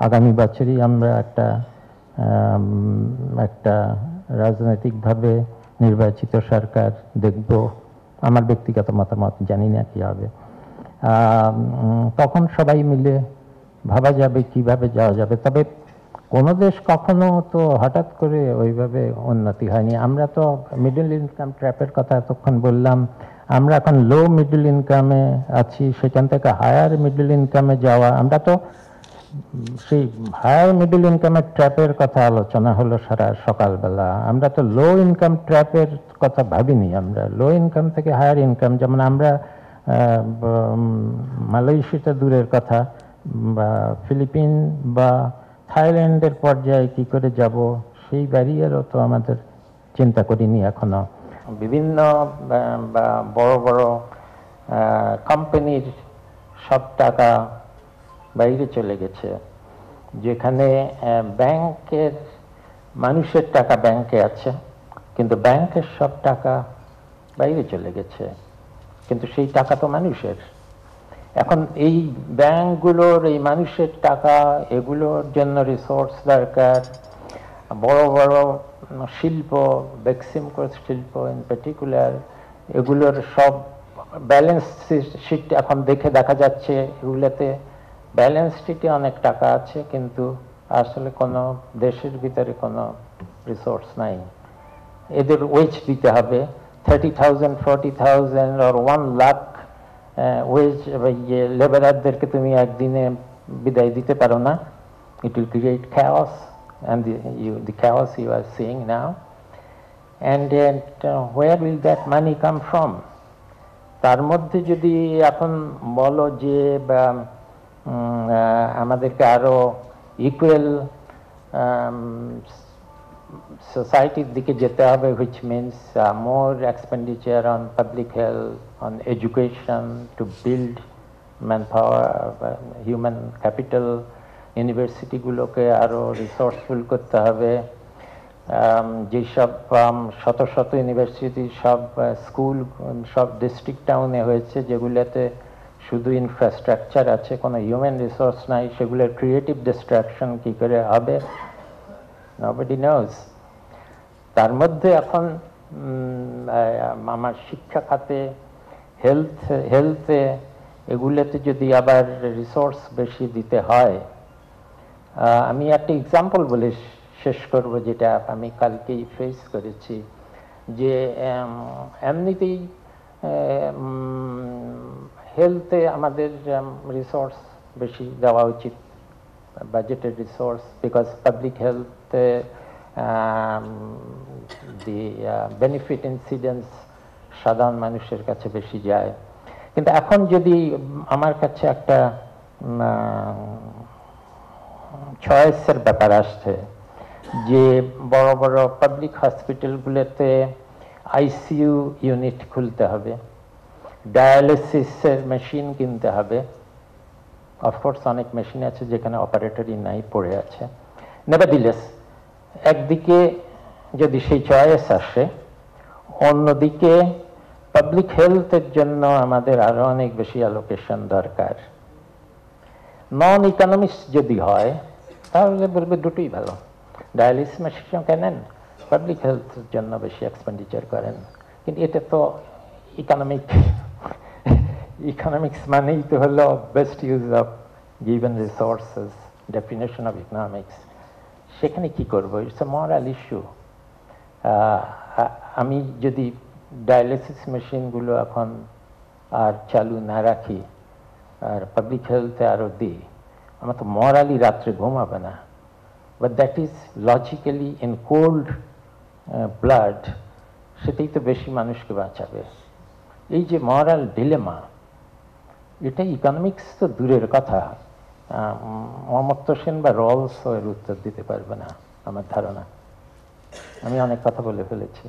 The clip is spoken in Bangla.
আগামী বছরই আমরা একটা রাজনৈতিকভাবে নির্বাচিত সরকার দেখব। আমার ব্যক্তিগত মতামত, জানি না কি হবে। তখন সবাই মিলে ভাবা যাবে কিভাবে যাওয়া যাবে। তবে কোনো দেশ কখনো তো হঠাৎ করে ওইভাবে উন্নতি হয়নি। আমরা তো মিডল ইনকাম ট্র্যাপের কথা এতক্ষণ বললাম, আমরা এখন লো মিডল ইনকামে আছি, সেখান থেকে হায়ার মিডল ইনকামে যাওয়া। আমরা তো সেই হায়ার মিডল ইনকামের ট্র্যাপের কথা আলোচনা হলো সারা সকালবেলা, আমরা তো লো ইনকাম ট্র্যাপের কথা ভাবিনি। আমরা লো ইনকাম থেকে হায়ার ইনকাম, যেমন আমরা মালয়েশিয়াটা দূরের কথা, বা ফিলিপিন বা থাইল্যান্ডের পর্যায়ে কি করে যাব, সেই ব্যারিয়ারও তো আমাদের চিন্তা করিনি এখনো। বিভিন্ন বা বড় বড় কোম্পানির সব টাকা বাইরে চলে গেছে, যেখানে ব্যাংকের মানুষের টাকা ব্যাংকে আছে, কিন্তু ব্যাংকের সব টাকা বাইরে চলে গেছে, কিন্তু সেই টাকা তো মানুষের। এখন এই ব্যাংকগুলোর এই মানুষের টাকা, এগুলোর জন্য রিসোর্স দরকার। বড় বড় শিল্প, বেক্সিম শিল্প ইন পার্টিকুলার, এগুলোর সব ব্যালেন্স শিট এখন দেখা যাচ্ছে, এগুলোতে ব্যালেন্স শিটে অনেক টাকা আছে, কিন্তু আসলে কোনো দেশের ভিতরে কোনো রিসোর্স নাই। এদের ওয়েজ দিতে হবে 30,000, 40,000 আর 1 লাখ ওয়েজ। লেবারারদেরকে তুমি একদিনে বিদায় দিতে পারো না। It will create chaos, and the chaos you are seeing now. And where will that money come from? তার মধ্যে যদি এখন বলো যে আমাদেরকে আরো ইকুয়াল সোসাইটির দিকে যেতে হবে, which means more expenditure on public health, on education, to build manpower, human capital, ইউনিভার্সিটিগুলোকে আরো রিসোর্সফুল করতে হবে। যেসব শত শত ইউনিভার্সিটি, সব স্কুল সব ডিস্ট্রিক্ট টাউনে হয়েছে, যেগুলোতে শুধু ইনফ্রাস্ট্রাকচার আছে, কোনো হিউম্যান রিসোর্স নাই, সেগুলোর ক্রিয়েটিভ ডিস্ট্রাকশন কি করে হবে, nobody knows. তার মধ্যে এখন আমার শিক্ষা খাতে, হেলথে, এগুলোতে যদি আবার রিসোর্স বেশি দিতে হয়, আমি একটা এক্সাম্পল বলে শেষ করব, যেটা আমি কালকেই ফেস করেছি, যে এমনিতেই হেলথে আমাদের রিসোর্স বেশি দেওয়া উচিত, বাজেটের রিসোর্স, বিকজ পাবলিক হেলথে দি বেনিফিট ইনসিডেন্স সাধারণ মানুষের কাছে বেশি যায়। কিন্তু এখন যদি আমার কাছে একটা চয়েসের ব্যাপার আসছে, যে বড় বড় পাবলিক হসপিটালগুলোতে আইসিইউ ইউনিট খুলতে হবে, ডায়ালিসিসের মেশিন কিনতে হবে। অফকোর্স অনেক মেশিন আছে যেখানে অপারেটরই নাই, পড়ে আছে। নেভারদিলেস, একদিকে যদি সেই চয়েস আসে, অন্যদিকে পাবলিক হেলথের জন্য আমাদের আরো অনেক বেশি অ্যালোকেশন দরকার। নন ইকোনমিক্স যদি হয়, তাহলে বলবে দুটোই ভালো, ডায়ালিসিস মেশিন কেনেন, পাবলিক হেলথের জন্য বেশি এক্সপেন্ডিচার করেন। কিন্তু এটা তো ইকোনমিক্স মানেই তো হলো best use of given resources, definition of economics. সেখানে কি করবো? It's a moral issue. আমি যদি ডায়ালিসিস মেশিনগুলো এখন আর চালু না রাখি, আর পাবলিক হেলথে আরো দিই, আমার তো মরালি রাত্রে ঘুমাবে না। But that is logically in cold blood, সেটাই তো বেশি মানুষকে বাঁচাবে। এই যে মরাল ডিলেমা, এটা ইকোনমিক্স তো দূরের কথা, অমর্ত্য সেন বা রলস এর উত্তর দিতে পারবে না আমার ধারণা। আমি অনেক কথা বলে ফেলেছি।